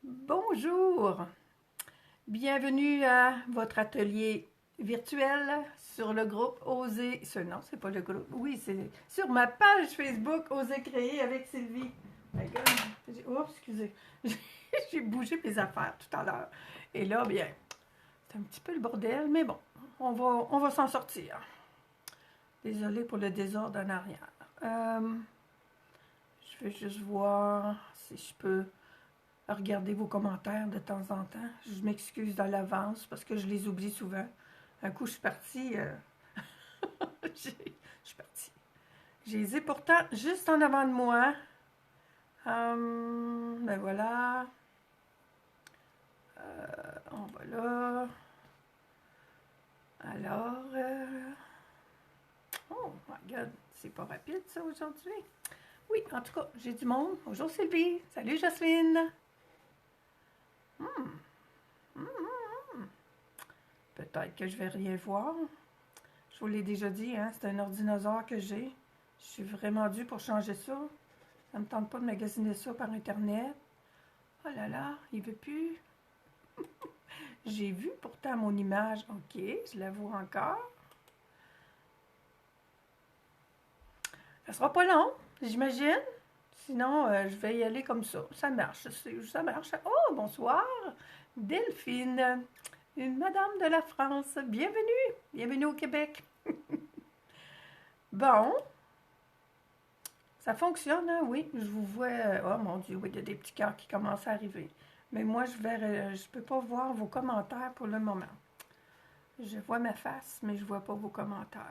Bonjour, bienvenue à votre atelier virtuel sur le groupe Oser. Non, c'est pas le groupe. Oui, c'est sur ma page Facebook Oser créer avec Sylvie. My God. Oh, excusez. J'ai bougé mes affaires tout à l'heure. Et là, bien, c'est un petit peu le bordel, mais bon, on va s'en sortir. Désolée pour le désordre en arrière. Je vais juste voir si je peux regarder vos commentaires de temps en temps. Je m'excuse dans l'avance parce que je les oublie souvent. Un coup, je suis partie. Je suis partie. Je les ai pourtant juste en avant de moi. Ben voilà. On va là. Alors. Oh my God, c'est pas rapide ça aujourd'hui. Oui, en tout cas, j'ai du monde. Bonjour Sylvie. Salut Jocelyne. Peut-être que je vais rien voir. Je vous l'ai déjà dit, hein, c'est un ordinateur que j'ai. Je suis vraiment due pour changer ça. Ça me tente pas de magasiner ça par Internet. Oh là là, il veut plus. J'ai vu pourtant mon image. OK, je la vois encore. Ça sera pas long, j'imagine. Sinon, je vais y aller comme ça. Ça marche, ça marche. Oh, bonsoir, Delphine, une madame de la France. Bienvenue, bienvenue au Québec. Bon, ça fonctionne, hein? Oui, je vous vois. Oh mon Dieu, oui, il y a des petits cœurs qui commencent à arriver. Mais moi, je peux pas voir vos commentaires pour le moment. Je vois ma face, mais je vois pas vos commentaires.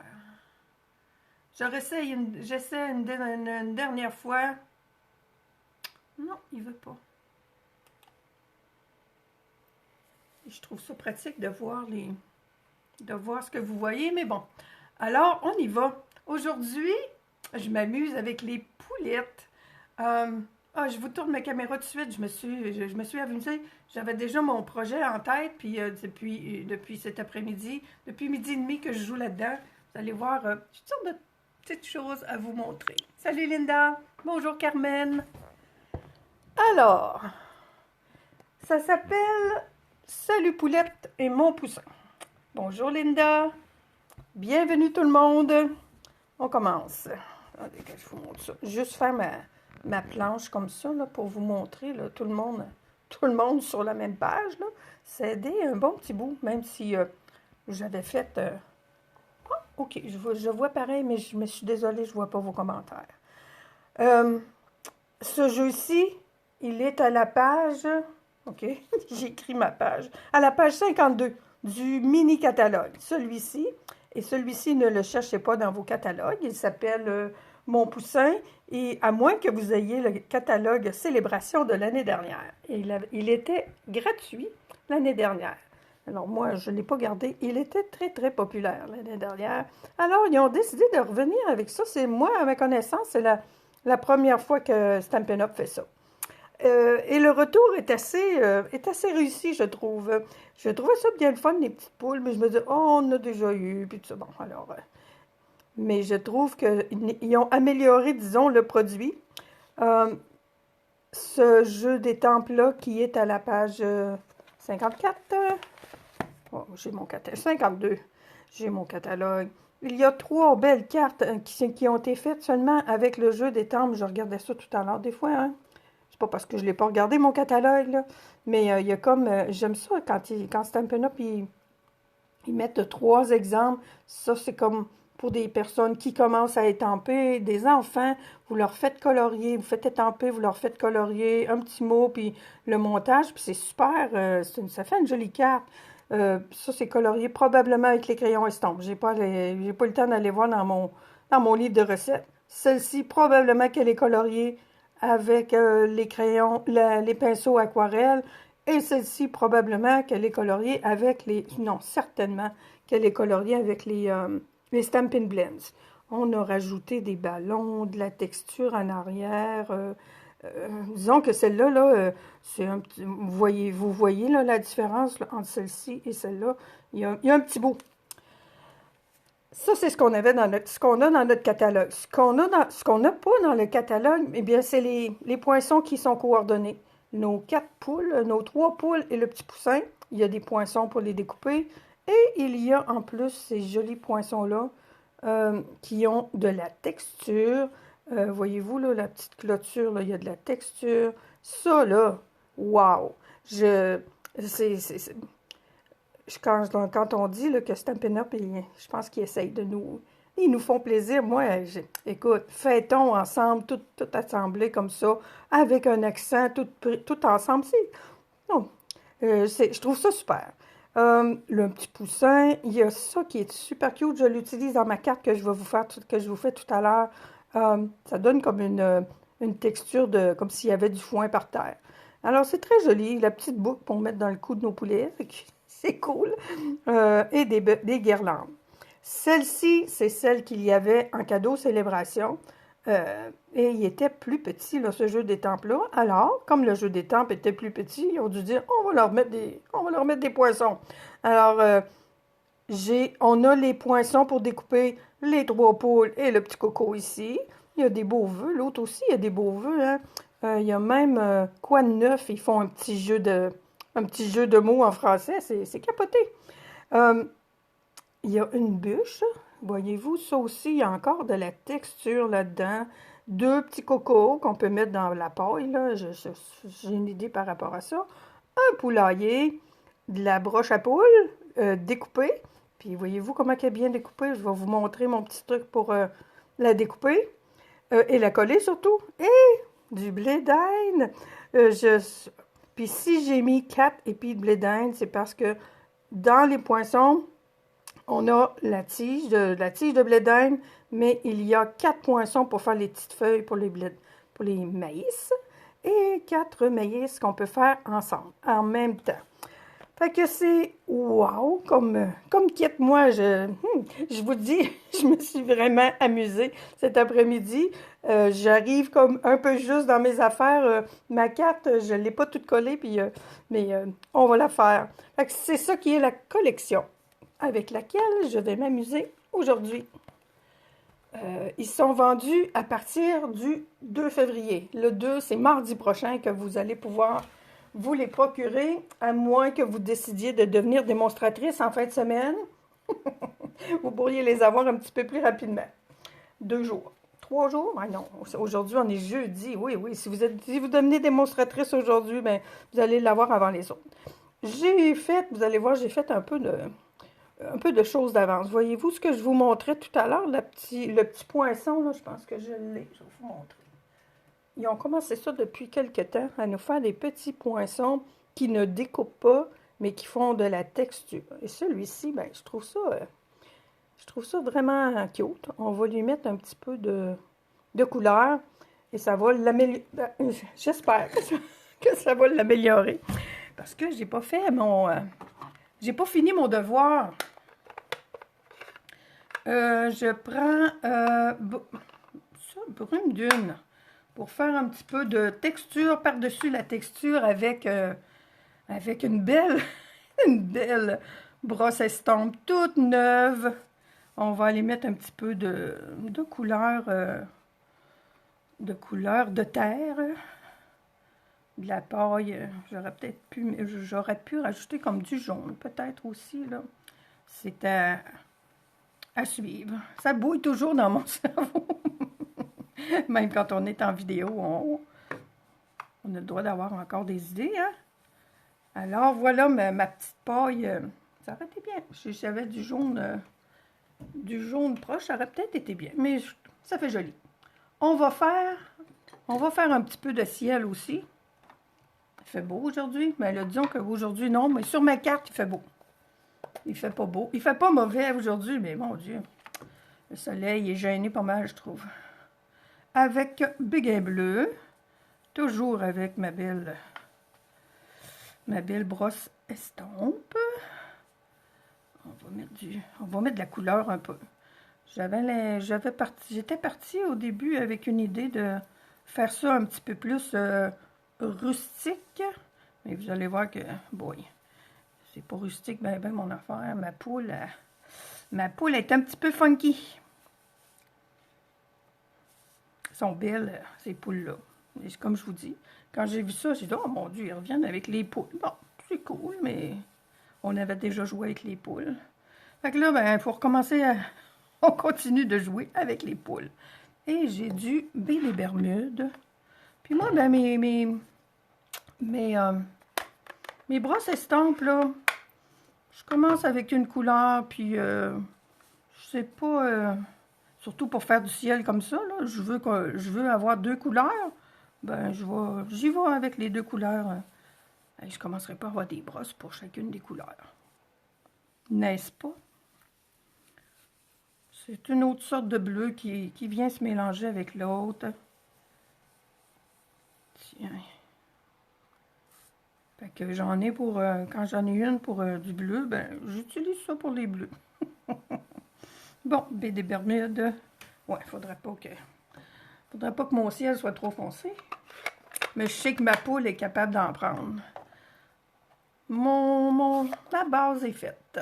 J'essaie une dernière fois. Non, il veut pas. Et je trouve ça pratique de voir ce que vous voyez, mais bon. Alors, on y va. Aujourd'hui, je m'amuse avec les poulettes. Je vous tourne ma caméra tout de suite. Je me suis amusée. J'avais déjà mon projet en tête, puis depuis cet après-midi, depuis midi et demi que je joue là-dedans, vous allez voir toutes sortes de petites choses à vous montrer. Salut Linda. Bonjour Carmen. Alors, ça s'appelle Salut Poulette et mon poussin. Bonjour Linda. Bienvenue tout le monde. On commence. Attendez que je vous montre ça. Juste faire ma planche comme ça là, pour vous montrer là, tout le monde sur la même page. Ça a aidé un bon petit bout, même si j'avais fait... OK, je vois pareil, mais je me suis désolée, je ne vois pas vos commentaires. Ce jeu-ci, il est à la page... OK, j'ai écrit ma page. À la page 52 du mini-catalogue. Celui-ci, et celui-ci, ne le cherchez pas dans vos catalogues. Il s'appelle Mon Poussin. Et à moins que vous ayez le catalogue Célébration de l'année dernière. Et il était gratuit l'année dernière. Alors moi, je ne l'ai pas gardé. Il était très, très populaire l'année dernière. Alors, ils ont décidé de revenir avec ça. C'est moi, à ma connaissance, c'est la première fois que Stampin' Up! Fait ça. Et le retour est assez réussi, je trouve. Je trouvais ça bien le fun, les petites poules, mais je me disais, oh, on a déjà eu, puis tout ça. Bon, alors... mais je trouve qu'ils ont amélioré, disons, le produit. Ce jeu des temples-là, qui est à la page 54... Oh, j'ai mon catalogue. 52. J'ai mon catalogue. Il y a 3 belles cartes qui ont été faites seulement avec le jeu des temples. Je regardais ça tout à l'heure, des fois, hein. C'est pas parce que je ne l'ai pas regardé, mon catalogue, là. Mais il y a comme... j'aime ça quand Stampin' Up! Ils mettent 3 exemples. Ça, c'est comme pour des personnes qui commencent à étamper, des enfants, vous leur faites colorier, vous faites étamper, vous leur faites colorier, un petit mot, puis le montage, puis c'est super, ça fait une jolie carte. Ça, c'est colorié probablement avec les crayons estampes. J'ai pas le temps d'aller voir dans mon livre de recettes. Celle-ci, probablement qu'elle est coloriée avec les crayons, les pinceaux aquarelles. Et celle-ci, probablement qu'elle est coloriée avec non, certainement qu'elle est coloriée avec les Stampin' Blends. On a rajouté des ballons, de la texture en arrière. Disons que celle-là, c'est un petit... Vous voyez là, la différence là, entre celle-ci et celle-là. Il y a un petit bout. Ça, c'est ce qu'on a dans notre catalogue. Ce qu'on n'a pas dans le catalogue, eh bien, c'est les poinçons qui sont coordonnés. nos 4 poules, nos 3 poules et le petit poussin. Il y a des poinçons pour les découper. Et il y a en plus ces jolis poinçons-là qui ont de la texture. Voyez-vous, là, la petite clôture, là, il y a de la texture. Ça, là, wow! Quand on dit là, que Stampin' Up, je pense qu'ils essayent de nous... Ils nous font plaisir. Moi, écoute, fêtons ensemble, tout assemblé comme ça, avec un accent, tout ensemble. Non, je trouve ça super. Le petit poussin, il y a ça qui est super cute. Je l'utilise dans ma carte que je vais vous faire, que je vous fais tout à l'heure. Ça donne comme une texture comme s'il y avait du foin par terre. Alors, c'est très joli. La petite boucle pour mettre dans le cou de nos poulets. C'est cool. Et des guirlandes. Celle-ci, c'est celle qu'il y avait en cadeau célébration. Et il était plus petit, là, ce jeu d'étampes-là. Alors, comme le jeu d'étampes était plus petit, ils ont dû dire, on va leur mettre des poinçons. Alors, on a les poinçons pour découper les 3 poules et le petit coco ici. Il y a des beaux vœux. L'autre aussi, il y a des beaux vœux. Hein? Il y a même, quoi de neuf, ils font un petit jeu de mots en français. C'est capoté. Il y a une bûche. Voyez-vous, ça aussi, il y a encore de la texture là-dedans. 2 petits cocos qu'on peut mettre dans la paille, là. J'ai une idée par rapport à ça. Un poulailler, de la broche à poule découpée. Puis voyez-vous comment elle est bien découpée? Je vais vous montrer mon petit truc pour la découper. Et la coller surtout. Et du blé d'Inde. Puis si j'ai mis 4 épis de blé d'Inde, c'est parce que dans les poinçons, on a la tige de blé d'Inde, mais il y a 4 poinçons pour faire les petites feuilles pour les maïs et 4 maïs qu'on peut faire ensemble, en même temps. Fait que c'est wow, comme kit. Moi, je vous dis, je me suis vraiment amusée cet après-midi. J'arrive comme un peu juste dans mes affaires. Ma carte, je ne l'ai pas toute collée, mais on va la faire. Fait que c'est ça qui est la collection avec laquelle je vais m'amuser aujourd'hui. Ils sont vendus à partir du 2 février. Le 2, c'est mardi prochain que vous allez pouvoir vous les procurer, à moins que vous décidiez de devenir démonstratrice en fin de semaine. Vous pourriez les avoir un petit peu plus rapidement. 2 jours. 3 jours? Ah non, aujourd'hui, on est jeudi. Oui, oui. Si vous devenez démonstratrice aujourd'hui, ben, vous allez l'avoir avant les autres. Vous allez voir, j'ai fait un peu de choses d'avance. Voyez-vous ce que je vous montrais tout à l'heure, le petit poinçon, là, je pense que je l'ai. Je vais vous montrer. Ils ont commencé ça depuis quelque temps, à nous faire des petits poinçons qui ne découpent pas, mais qui font de la texture. Et celui-ci, ben, je trouve ça vraiment cute. On va lui mettre un petit peu de couleur et ça va l'améliorer. J'espère que ça va l'améliorer. Parce que j'ai pas j'ai pas fini mon devoir. Je prends brume dune pour faire un petit peu de texture par-dessus la texture avec une belle brosse estompe toute neuve. On va aller mettre un petit peu de couleur de terre, de la paille. J'aurais pu rajouter comme du jaune, peut-être aussi, là. C'est à suivre. Ça bouille toujours dans mon cerveau. Même quand on est en vidéo, on a le droit d'avoir encore des idées, hein? Alors, voilà ma petite paille. Ça aurait été bien. Si j'avais du jaune proche, ça aurait peut-être été bien. Mais ça fait joli. On va faire un petit peu de ciel aussi. Il fait beau aujourd'hui. Mais là, disons qu'aujourd'hui, non. Mais sur ma carte, il fait beau. Il fait pas beau. Il fait pas mauvais aujourd'hui, mais mon Dieu. Le soleil est gêné pas mal, je trouve. Avec béguin bleu. Toujours avec ma belle brosse estompe. On va mettre de la couleur un peu. J'étais partie au début avec une idée de faire ça un petit peu plus rustique. Mais vous allez voir que, boy, c'est pas rustique, ben mon affaire. Ma poule est un petit peu funky. Elles sont belles, ces poules-là. Comme je vous dis, Quand j'ai vu ça, j'ai dit, oh mon Dieu, ils reviennent avec les poules. Bon, c'est cool, mais on avait déjà joué avec les poules. Fait que là, ben, pour recommencer, on continue de jouer avec les poules. Et j'ai du B des Bermudes. Puis moi, ben, mes brosses estampes, là, je commence avec une couleur, puis je sais pas, surtout pour faire du ciel comme ça, là, je veux avoir 2 couleurs, ben j'y vais avec les 2 couleurs. Je commencerai pas à avoir des brosses pour chacune des couleurs. N'est-ce pas? C'est une autre sorte de bleu qui vient se mélanger avec l'autre. Tiens. Fait que j'en ai pour, quand j'en ai une pour du bleu, ben j'utilise ça pour les bleus. Bon, baie des Bermudes. Ouais, faudrait pas que mon ciel soit trop foncé. Mais je sais que ma poule est capable d'en prendre. La base est faite.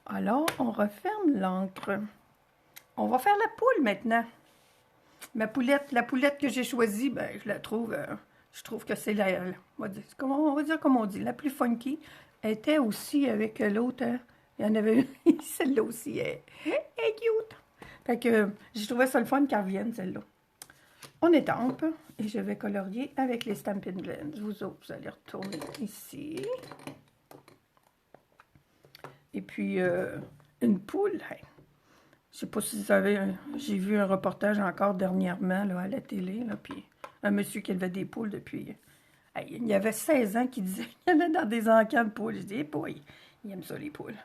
Alors, on referme l'encre. On va faire la poule maintenant. La poulette que j'ai choisie, ben, je trouve que c'est on va dire comme on dit, la plus funky. Elle était aussi avec l'autre, hein. Il y en avait une, celle-là aussi, elle est cute. Fait que j'ai trouvé ça le fun qu'elle revienne, celle-là. On étampe et je vais colorier avec les Stampin' Blends. Vous autres, vous allez retourner ici. Et puis, une poule. Hey. Je sais pas si vous savez, j'ai vu un reportage encore dernièrement là, à la télé, là, puis un monsieur qui élevait des poules depuis... il y avait 16 ans qui disait qu'il y en a dans des encans de poules. Je dis, boy, il aime ça, les poules.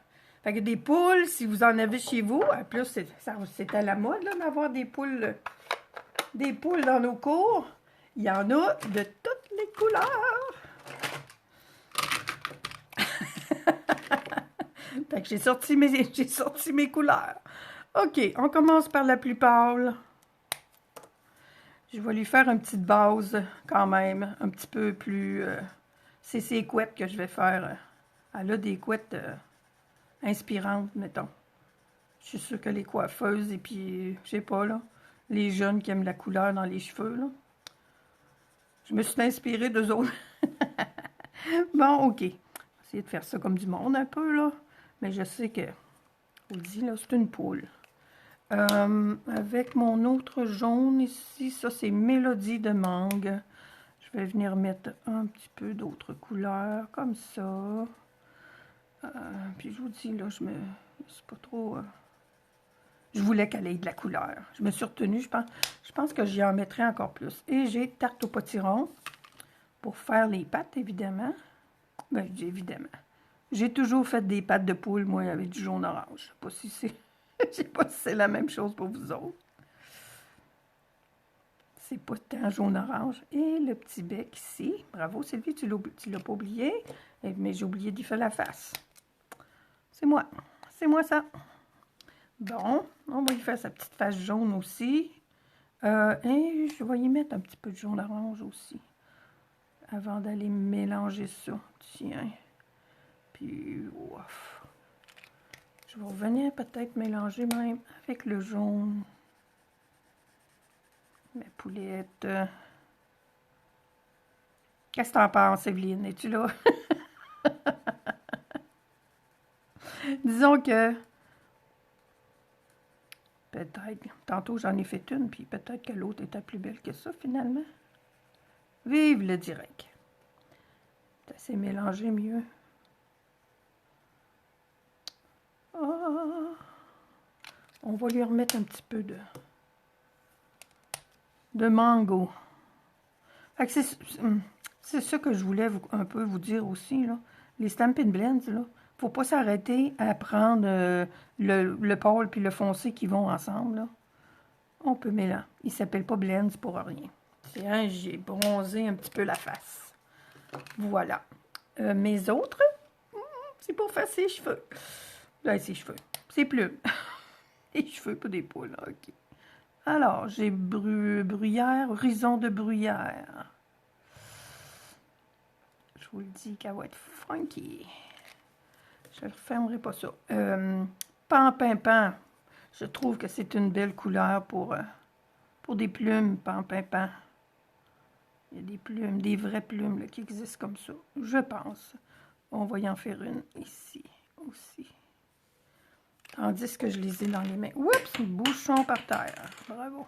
Fait que des poules, si vous en avez chez vous, en plus, c'est à la mode d'avoir des poules dans nos cours. Il y en a de toutes les couleurs. Fait que j'ai sorti mes couleurs. OK, on commence par la plus pâle. Je vais lui faire une petite base quand même, un petit peu plus... c'est ses couettes que je vais faire. Elle a des couettes inspirantes, mettons. Je suis sûre que les coiffeuses et puis, je sais pas, là, les jeunes qui aiment la couleur dans les cheveux, là. Je me suis inspirée d'eux autres. Bon, OK. Je vais essayer de faire ça comme du monde un peu, là. Mais je sais que, on le dit, là, c'est une poule. Avec mon autre jaune ici, ça c'est Mélodie de mangue. Je vais venir mettre un petit peu d'autres couleurs, comme ça. Puis je vous dis, là, c'est pas trop... je voulais qu'elle ait de la couleur. Je me suis retenue, je pense que j'y en mettrai encore plus. Et j'ai tarte au potiron pour faire les pâtes, évidemment. Ben, je dis évidemment. J'ai toujours fait des pâtes de poule, moi, avec du jaune-orange. Je sais pas si c'est... Je sais pas si c'est la même chose pour vous autres. C'est pas tant jaune-orange. Et le petit bec ici. Bravo, Sylvie, tu l'as pas oublié. Mais j'ai oublié d'y faire la face. C'est moi. C'est moi, ça. Bon, on va y faire sa petite face jaune aussi. Et je vais y mettre un petit peu de jaune-orange aussi. Avant d'aller mélanger ça. Tiens. Puis, ouf. Je vais revenir peut-être mélanger même avec le jaune. Ma poulette. Qu'est-ce que t'en penses, Evelyne? Es-tu là? Disons que peut-être, tantôt j'en ai fait une, puis peut-être que l'autre était plus belle que ça, finalement. Vive le direct. C'est assez mélangé mieux. Ah, on va lui remettre un petit peu de mango. C'est ça que je voulais un peu vous dire aussi, là. Les Stampin' Blends, là, faut pas s'arrêter à prendre le pâle puis le foncé qui vont ensemble, là. On peut mélanger. Il s'appelle pas Blends pour rien. Tiens, j'ai bronzé un petit peu la face. Voilà. Mes autres, c'est pour faire ses cheveux. Là, ses cheveux. Ses plumes. Les cheveux, pas des poules, OK. Alors, j'ai bruyère, horizon de bruyère. Je vous le dis qu'elle va être funky. Je ne refermerai pas ça. Pan. Je trouve que c'est une belle couleur pour pour des plumes, pan. Il y a des plumes, des vraies plumes là, qui existent comme ça, je pense. On va y en faire une ici aussi. Tandis que je les ai dans les mains. Oups, bouchon par terre. Bravo.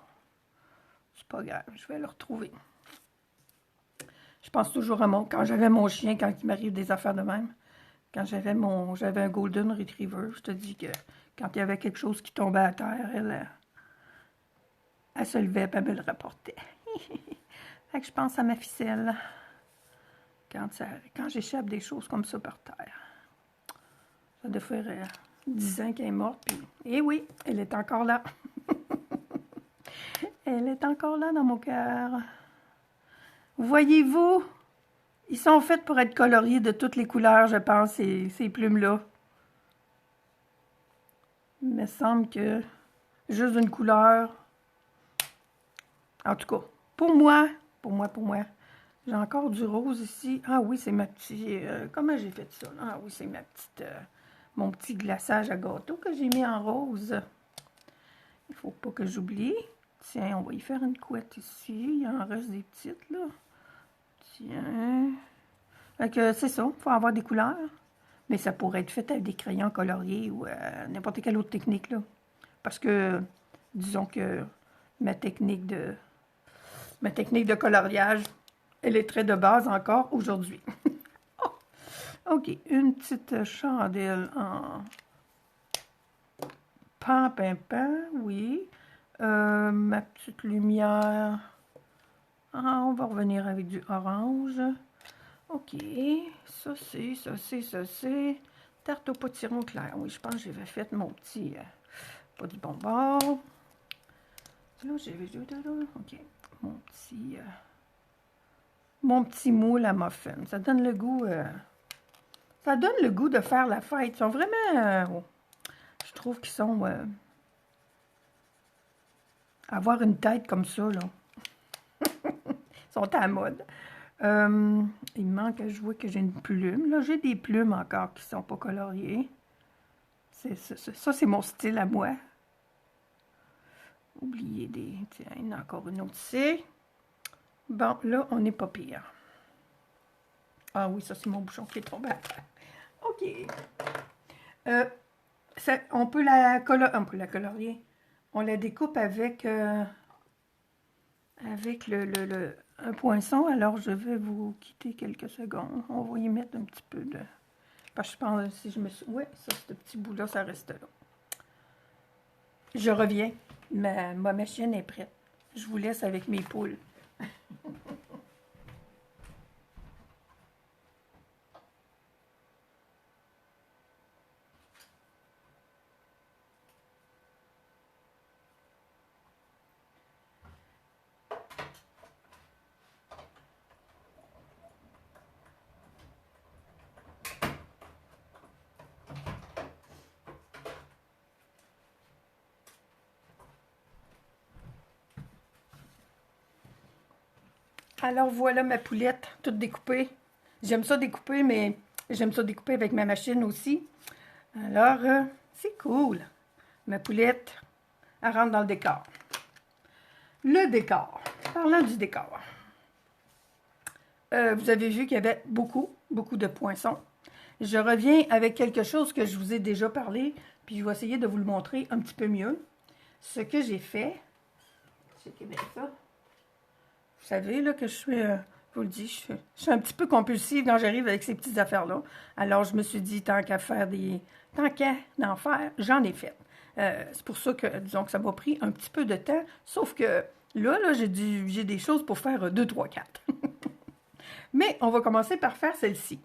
C'est pas grave, je vais le retrouver. Je pense toujours à quand j'avais mon chien, quand il m'arrive des affaires de même. Quand j'avais un Golden Retriever, je te dis que quand il y avait quelque chose qui tombait à terre, elle se levait et elle me le rapportait. Fait que je pense à ma ficelle. Quand j'échappe des choses comme ça par terre. Ça doit faire 10 ans qu'elle est morte. Puis, et oui, elle est encore là. Elle est encore là dans mon cœur. Voyez-vous, ils sont faits pour être coloriés de toutes les couleurs, je pense, ces plumes-là. Il me semble que juste une couleur. En tout cas, pour moi, j'ai encore du rose ici. Ah oui, c'est ma petite... comment j'ai fait ça? Ah oui, c'est mon petit glaçage à gâteau que j'ai mis en rose. Il faut pas que j'oublie. Tiens, on va y faire une couette ici. Il en reste des petites, là. Tiens. Fait que c'est ça, il faut avoir des couleurs. Mais ça pourrait être fait avec des crayons coloriés ou n'importe quelle autre technique, là. Parce que, disons que ma technique de coloriage, elle est très de base encore aujourd'hui. Oh, OK, une petite chandelle en pan, oui. Ma petite lumière. Ah, on va revenir avec du orange. OK, ça c'est. Tarte au potiron clair. Oui, je pense que j'avais fait mon petit... pas du bonbon. Là, j'avais... OK, mon petit moule à muffin. Ça donne le goût... ça donne le goût de faire la fête. Ils sont vraiment... je trouve qu'ils sont... avoir une tête comme ça, là. Ils sont à la mode. Il me manque, je vois que j'ai une plume. Là, j'ai des plumes encore qui ne sont pas coloriées. Ça, c'est mon style à moi. Oubliez des... Tiens, il y en a encore une autre ici. Bon, là, on n'est pas pire. Ah oui, ça, c'est mon bouchon qui est tombé. OK. On peut la colorier. On la découpe avec... avec un poinçon, alors je vais vous quitter quelques secondes. On va y mettre un petit peu de... Parce que je pense, si je me suis... Oui, ça, ce petit bout-là, ça reste là. Je reviens. Ma machine est prête. Je vous laisse avec mes poules. Alors voilà ma poulette, toute découpée. J'aime ça découper, mais j'aime ça découper avec ma machine aussi. Alors, c'est cool. Ma poulette, elle rentre dans le décor. Le décor. Parlant du décor. Vous avez vu qu'il y avait beaucoup de poinçons. Je reviens avec quelque chose que je vous ai déjà parlé, puis je vais essayer de vous le montrer un petit peu mieux. Ce que j'ai fait, checkez bien ça. Vous savez là, que je suis, je vous le dis, je suis un petit peu compulsive quand j'arrive avec ces petites affaires-là. Alors, je me suis dit, tant qu'à en faire, j'en ai fait. C'est pour ça que, disons que ça m'a pris un petit peu de temps, sauf que là j'ai des choses pour faire 2, 3, 4. Mais on va commencer par faire celle-ci.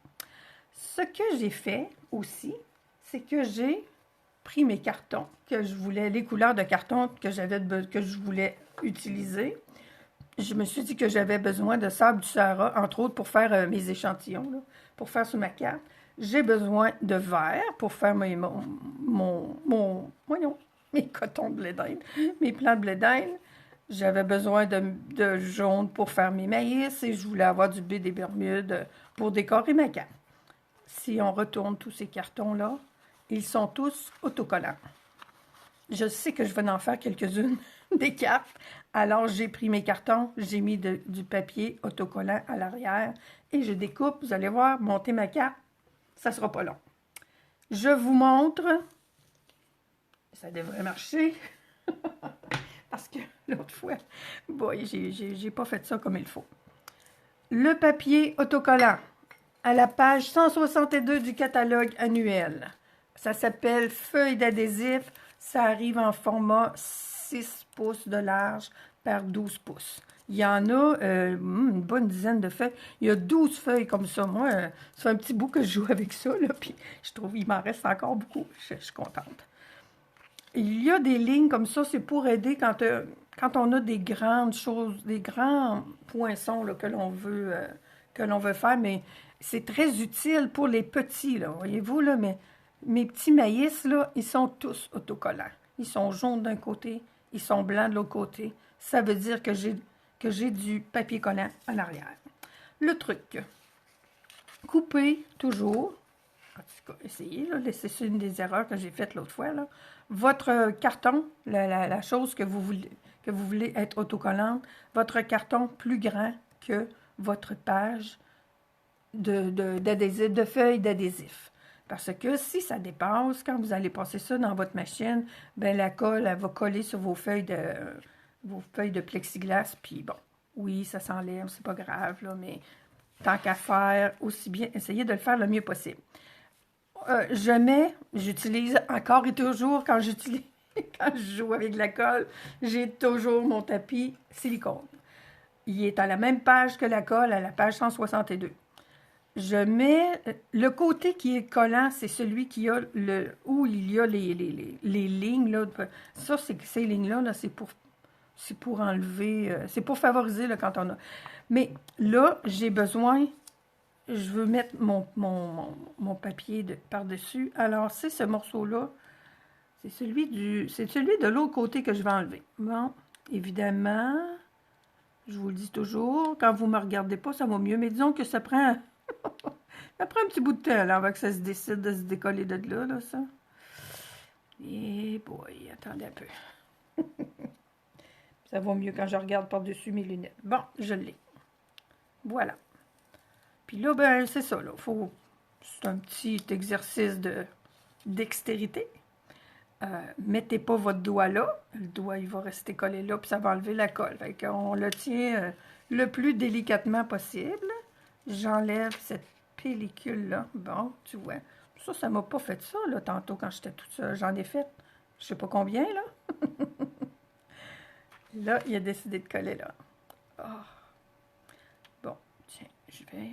Ce que j'ai fait aussi, c'est que j'ai pris mes cartons, les couleurs de carton que je voulais utiliser. Je me suis dit que j'avais besoin de sable du Sahara, entre autres pour faire mes échantillons, là, pour faire sur ma carte. J'ai besoin de vert pour faire mes cotons de blé d'Inde, mes plants de blé d'Inde. J'avais besoin de jaune pour faire mes maïs et je voulais avoir du baie des Bermudes pour décorer ma carte. Si on retourne tous ces cartons-là, ils sont tous autocollants. Je sais que je vais en faire quelques-unes des cartes. Alors, j'ai pris mes cartons, j'ai mis du papier autocollant à l'arrière et je découpe. Vous allez voir, monter ma carte, ça sera pas long. Je vous montre. Ça devrait marcher. Parce que l'autre fois, boy, j'ai pas fait ça comme il faut. Le papier autocollant à la page 162 du catalogue annuel. Ça s'appelle feuille d'adhésif. Ça arrive en format 6 pouces de large par 12 pouces. Il y en a une bonne dizaine de feuilles. Il y a 12 feuilles comme ça. Moi, c'est un petit bout que je joue avec ça, là, puis je trouve qu'il m'en reste encore beaucoup. Je suis contente. Il y a des lignes comme ça, c'est pour aider quand on a des grandes choses, des grands poinçons là, que l'on veut faire, mais c'est très utile pour les petits, là, voyez-vous, là, mais mes petits maïs, là, ils sont tous autocollants. Ils sont jaunes d'un côté, ils sont blancs de l'autre côté. Ça veut dire que j'ai du papier collant en arrière. Le truc, couper toujours, en tout cas, essayez, là, c'est une des erreurs que j'ai faites l'autre fois, là. Votre carton, la chose que vous voulez être autocollante, votre carton plus grand que votre page d'adhésif, de feuilles d'adhésif. Parce que si ça dépasse, quand vous allez passer ça dans votre machine, ben la colle, elle va coller sur vos feuilles de plexiglas, puis bon, oui, ça s'enlève, c'est pas grave, là, mais tant qu'à faire, aussi bien, essayez de le faire le mieux possible. J'utilise encore et toujours, quand je joue avec la colle, j'ai toujours mon tapis silicone. Il est à la même page que la colle, à la page 162. Je mets, le côté qui est collant, c'est celui où il y a les lignes, là. Ça, ces lignes-là, là, c'est pour enlever, c'est pour favoriser, là, quand on a. Mais là, j'ai besoin. Je veux mettre mon papier par-dessus. Alors, c'est ce morceau-là. C'est celui de l'autre côté que je vais enlever. Bon, évidemment, je vous le dis toujours, quand vous ne me regardez pas, ça va mieux. Mais disons que ça prend, ça prend un petit bout de temps là, avant que ça se décide de se décoller de là, ça. Et boy, attendez un peu. Ça va mieux quand je regarde par-dessus mes lunettes. Bon, je l'ai. Voilà. Puis là, ben, c'est ça, là. C'est un petit exercice de dextérité. Mettez pas votre doigt là. Le doigt, il va rester collé là, puis ça va enlever la colle. Fait qu'on le tient le plus délicatement possible. J'enlève cette pellicule-là. Bon, tu vois. Ça m'a pas fait ça, là, tantôt, quand j'étais toute seule. J'en ai fait, je sais pas combien, là. Là, il a décidé de coller là. Oh. Bon, tiens, je vais...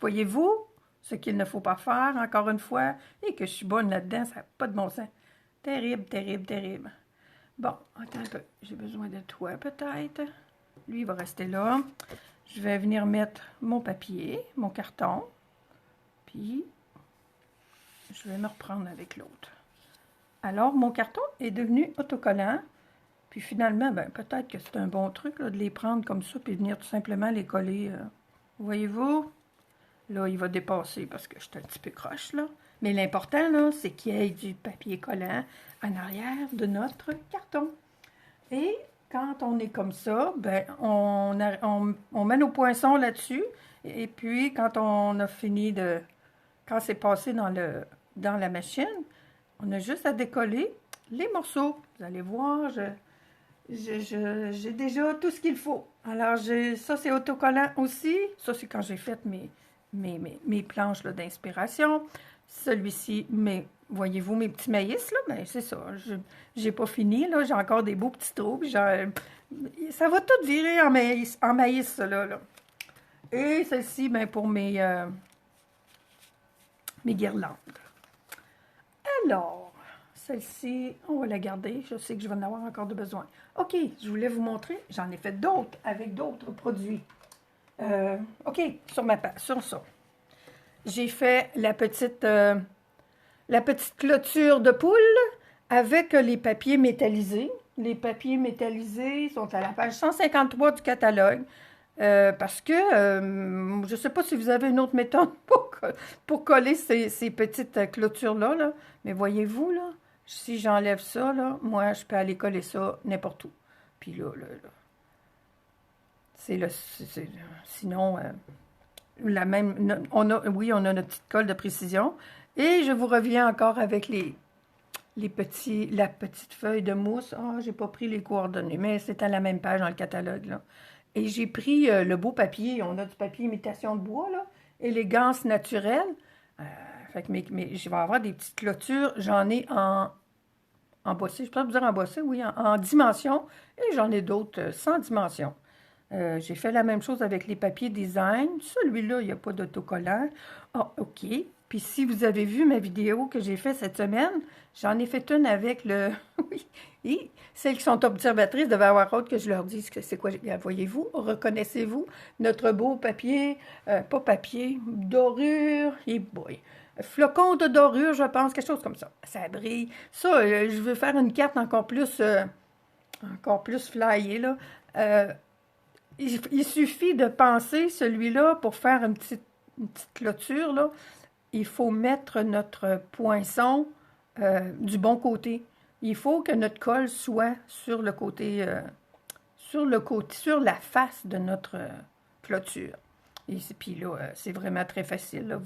Voyez-vous ce qu'il ne faut pas faire, encore une fois, et que je suis bonne là-dedans, ça n'a pas de bon sens. Terrible, terrible, terrible. Bon, attends un peu. J'ai besoin de toi, peut-être. Lui, il va rester là. Je vais venir mettre mon papier, mon carton, puis je vais me reprendre avec l'autre. Alors, mon carton est devenu autocollant. Puis finalement, ben, peut-être que c'est un bon truc là, de les prendre comme ça, puis venir tout simplement les coller. Voyez-vous? Là, il va dépasser parce que je suis un petit peu croche, là. Mais l'important, là, c'est qu'il y ait du papier collant en arrière de notre carton. Et quand on est comme ça, ben, on met nos poinçons là-dessus. Et puis, quand on a fini de... Quand c'est passé dans la machine, on a juste à décoller les morceaux. Vous allez voir, j'ai déjà tout ce qu'il faut. Alors, ça, c'est autocollant aussi. Ça, c'est quand j'ai fait mes planches d'inspiration. Celui-ci, voyez-vous mes petits maïs, là? Ben, c'est ça. J'ai pas fini, là. J'ai encore des beaux petits trous. Ça va tout virer en maïs, ça, là. Et celle-ci, ben, pour mes guirlandes. Alors, celle-ci, on va la garder. Je sais que je vais en avoir encore de besoin. OK, je voulais vous montrer. J'en ai fait d'autres avec d'autres produits. OK, sur ça. J'ai fait la petite clôture de poule avec les papiers métallisés. Les papiers métallisés sont à la page 153 du catalogue. Parce que je ne sais pas si vous avez une autre méthode pour coller ces petites clôtures-là, là, mais voyez-vous, là, Si j'enlève ça, là, moi, je peux aller coller ça n'importe où. Puis là, c'est le... sinon, la même... oui, on a notre petite colle de précision. Et je vous reviens encore avec la petite feuille de mousse. Ah, j'ai pas pris les coordonnées, mais c'est à la même page dans le catalogue, là. Et j'ai pris le beau papier. On a du papier imitation de bois, là. Élégance naturelle. Fait que je vais avoir des petites clôtures. J'en ai en bossé. Je peux vous dire en bossé, oui, en dimension. Et j'en ai d'autres sans dimension. J'ai fait la même chose avec les papiers design. Celui-là, il n'y a pas d'autocollant. Ah, OK. Puis si vous avez vu ma vidéo que j'ai faite cette semaine, j'en ai fait une avec le... oui. Et celles qui sont observatrices devaient avoir hâte que je leur dise que c'est quoi. Voyez-vous, reconnaissez-vous notre beau papier, pas papier, dorure, et boy. Flocon de dorure, je pense, quelque chose comme ça. Ça brille. Ça, je veux faire une carte encore plus flyée, là. Il suffit de penser, celui-là, pour faire une petite clôture, là, il faut mettre notre poinçon du bon côté. Il faut que notre colle soit sur le côté, sur la face de notre clôture. Et puis là, c'est vraiment très facile, là.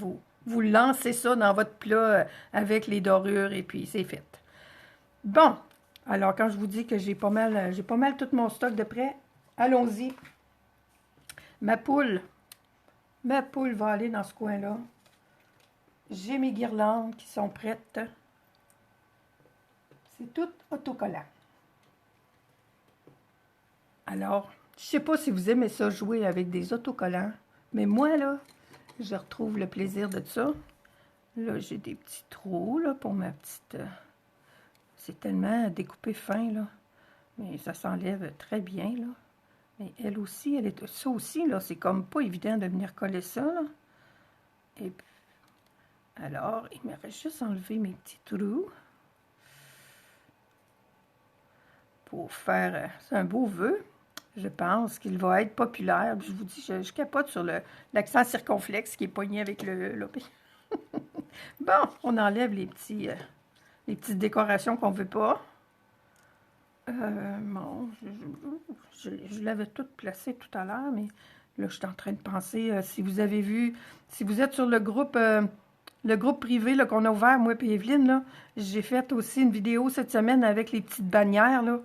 Vous lancez ça dans votre plat avec les dorures et puis c'est fait. Bon, alors quand je vous dis que j'ai pas mal tout mon stock de prêt, allons-y. Ma poule va aller dans ce coin-là. J'ai mes guirlandes qui sont prêtes. C'est tout autocollant. Alors, je sais pas si vous aimez ça jouer avec des autocollants, mais moi, là, je retrouve le plaisir de ça. Là, j'ai des petits trous, là, pour ma petite... c'est tellement découpé fin, là. Mais ça s'enlève très bien, là. Mais elle aussi, ça aussi, là, c'est comme pas évident de venir coller ça, là. Et puis, alors, il me reste juste enlever mes petits trous pour faire... c'est un beau vœu. Je pense qu'il va être populaire. Je vous dis, je capote sur l'accent circonflexe qui est poigné avec le Bon, on enlève les petites décorations qu'on ne veut pas. Bon, je l'avais toutes placées tout à l'heure, mais là, je suis en train de penser, si vous avez vu, si vous êtes sur le groupe privé qu'on a ouvert, moi et Evelyne, là, j'ai fait aussi une vidéo cette semaine avec les petites bannières, là.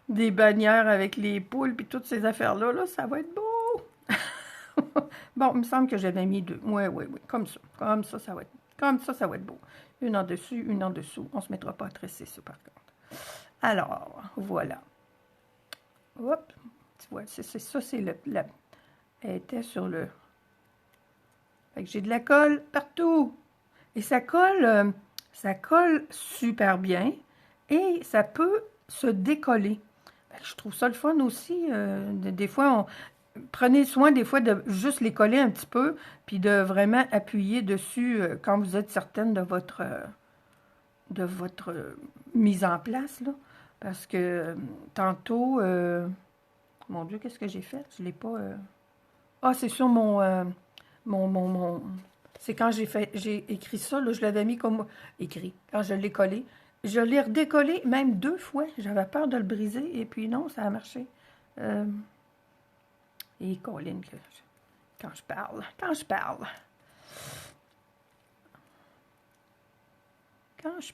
Des bannières avec les poules, puis toutes ces affaires-là, là, ça va être beau! Bon, il me semble que j'avais mis deux. Oui, comme ça. Comme ça, ça va être beau. Une en dessus, une en dessous. On ne se mettra pas à tresser ça, par contre. Alors, voilà. Hop, tu vois, c'est ça, c'est elle était sur le... Fait que j'ai de la colle partout. Et ça colle super bien. Et ça peut se décoller. Fait que je trouve ça le fun aussi. Des fois, prenez soin des fois de juste les coller un petit peu, puis de vraiment appuyer dessus quand vous êtes certaine de votre mise en place, là. Parce que tantôt, mon Dieu, qu'est-ce que j'ai fait? Je l'ai pas... Ah, c'est sur c'est quand j'ai écrit ça, là, je l'avais mis comme... Écrit, quand je l'ai collé. Je l'ai redécollé même 2 fois. J'avais peur de le briser, et puis non, ça a marché. Et Colin, quand je parle, quand je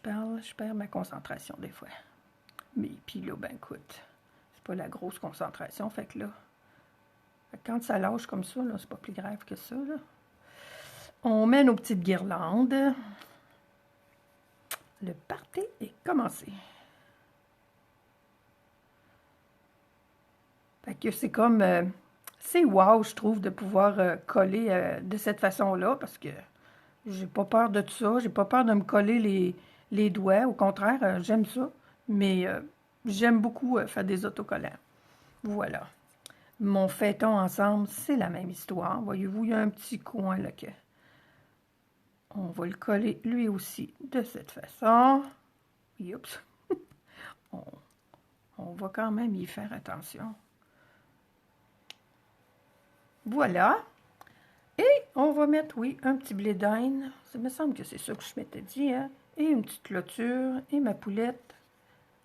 perds ma concentration des fois. Mais puis là, ben écoute, c'est pas la grosse concentration, fait que là, quand ça lâche comme ça, là, c'est pas plus grave que ça, là. On met nos petites guirlandes. Le party est commencé. Fait que c'est comme... c'est wow, je trouve, de pouvoir coller de cette façon-là, parce que j'ai pas peur de tout ça. J'ai pas peur de me coller les doigts. Au contraire, j'aime ça. Mais j'aime beaucoup faire des autocollants. Voilà. Mon feuilleton ensemble, c'est la même histoire. Voyez-vous, il y a un petit coin là que... On va le coller lui aussi de cette façon. Oups. On va quand même y faire attention. Voilà. Et on va mettre, oui, un petit blé d'Inde. Ça me semble que c'est ça que je m'étais dit, hein? et une petite clôture, et ma poulette,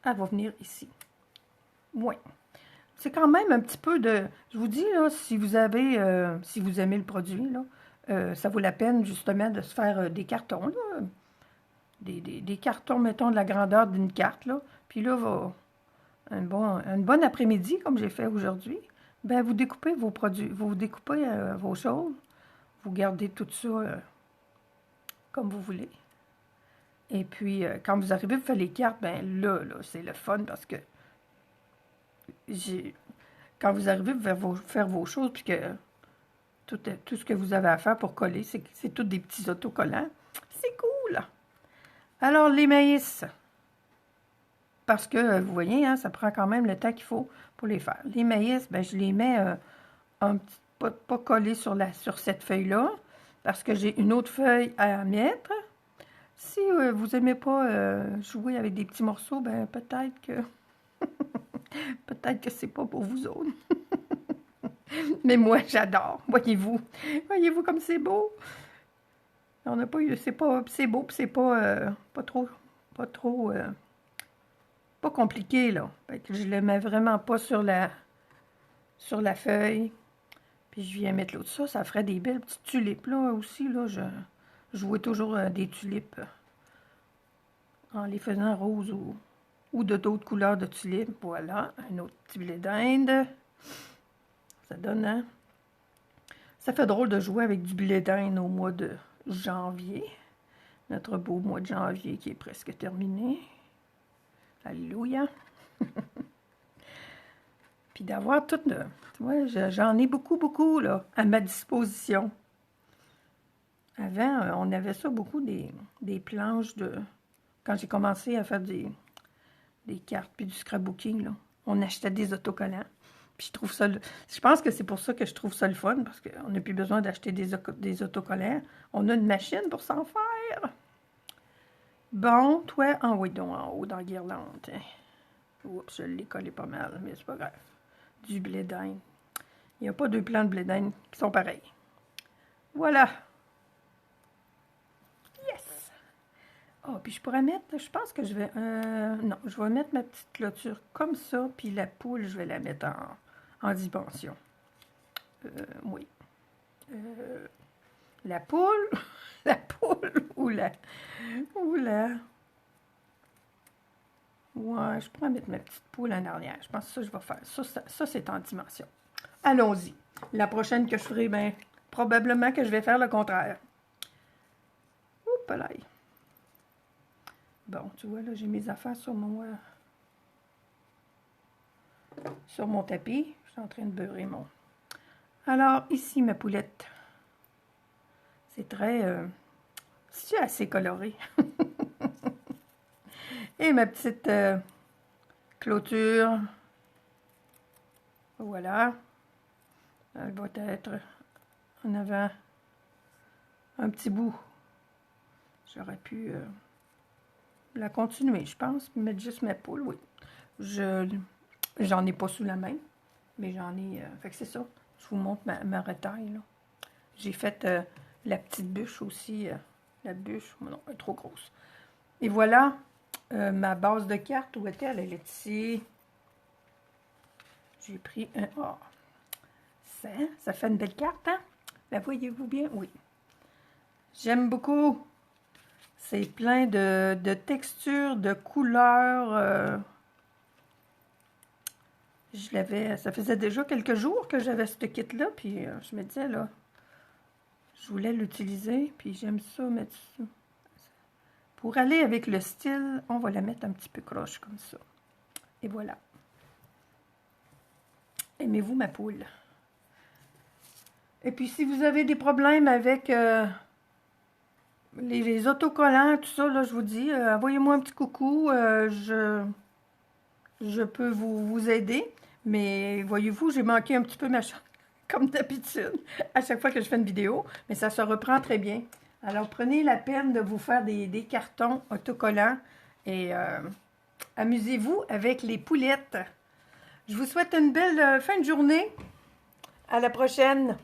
elle va venir ici. Ouais. C'est quand même un petit peu de... Je vous dis, là, si vous avez... si vous aimez le produit, là, ça vaut la peine, justement, de se faire des cartons, là. Des cartons, mettons, de la grandeur d'une carte, là. Puis là, une bonne après-midi, comme j'ai fait aujourd'hui, ben vous découpez vos produits, vous découpez vos choses, vous gardez tout ça comme vous voulez. Et puis, quand vous arrivez, vous faites les cartes, ben là c'est le fun parce que quand vous arrivez, vous faire vos choses, puis que tout ce que vous avez à faire pour coller, c'est tous des petits autocollants. C'est cool! Alors, les maïs, parce que, vous voyez, hein, ça prend quand même le temps qu'il faut pour les faire. Les maïs, ben, je les mets pas collés sur cette feuille-là, parce que j'ai une autre feuille à mettre. Si vous n'aimez pas jouer avec des petits morceaux, ben peut-être que peut-être que c'est pas pour vous autres. Mais moi, j'adore. Voyez-vous. Voyez-vous comme c'est beau. On n'a pas eu. C'est beau, puis c'est pas trop pas compliqué, là. Fait que je le mets vraiment pas sur la feuille. Puis je viens mettre l'autre. Ça ferait des belles petites tulipes, là, aussi, là. Je jouais toujours des tulipes en les faisant roses ou de d'autres couleurs de tulipes. Voilà, un autre petit blé d'Inde. Ça donne, hein? Ça fait drôle de jouer avec du blé d'Inde au mois de janvier. Notre beau mois de janvier qui est presque terminé. Alléluia! Puis d'avoir tout... Tu vois, j'en ai beaucoup, là, à ma disposition. Avant, on avait ça beaucoup, des planches de... Quand j'ai commencé à faire des cartes puis du scrapbooking, là, on achetait des autocollants. Puis je trouve ça... Je pense que c'est pour ça que je trouve ça le fun, parce qu'on n'a plus besoin d'acheter des autocollants. On a une machine pour s'en faire. Bon, toi, envoie donc en haut dans la guirlande. Oups, je l'ai collé pas mal, mais c'est pas grave. Du blé d'Inde. Il n'y a pas deux plants de blé d'Inde qui sont pareils. Voilà. Yes! Oh, puis je pourrais mettre, je pense que je vais... non, je vais mettre ma petite clôture comme ça, puis la poule, je vais la mettre en dimension. Oui. La poule, la poule ou la... Ouais, je pourrais mettre ma petite poule en arrière. Je pense que ça, je vais faire. Ça c'est en dimension. Allons-y. La prochaine que je ferai, ben, probablement que je vais faire le contraire. Oups là. Bon, tu vois, là, j'ai mes affaires sur mon tapis. Je suis en train de beurrer mon... Alors, ici, ma poulette. C'est très... c'est assez coloré. Et ma petite clôture. Voilà. Elle va être en avant un petit bout. J'aurais pu la continuer, je pense. Mettre juste ma poule, oui. J'en ai pas sous la main, mais j'en ai... fait que c'est ça. Je vous montre ma retaille, là. J'ai fait la petite bûche aussi. La bûche, non, elle est trop grosse. Et voilà. Ma base de carte, où est-elle? Elle est ici. J'ai pris un... Oh, ça fait une belle carte, hein? La voyez-vous bien? Oui. J'aime beaucoup. C'est plein de textures, de couleurs. Ça faisait déjà quelques jours que j'avais ce kit-là, puis je me disais, là, je voulais l'utiliser, puis j'aime ça, mettre ça. Pour aller avec le style, on va la mettre un petit peu croche comme ça. Et voilà. Aimez-vous ma poule? Et puis, si vous avez des problèmes avec les autocollants, tout ça, là, je vous dis, envoyez-moi un petit coucou. Je peux vous aider. Mais voyez-vous, j'ai manqué un petit peu ma chance, comme d'habitude, à chaque fois que je fais une vidéo. Mais ça se reprend très bien. Alors, prenez la peine de vous faire des cartons autocollants et amusez-vous avec les poulettes. Je vous souhaite une belle fin de journée. À la prochaine!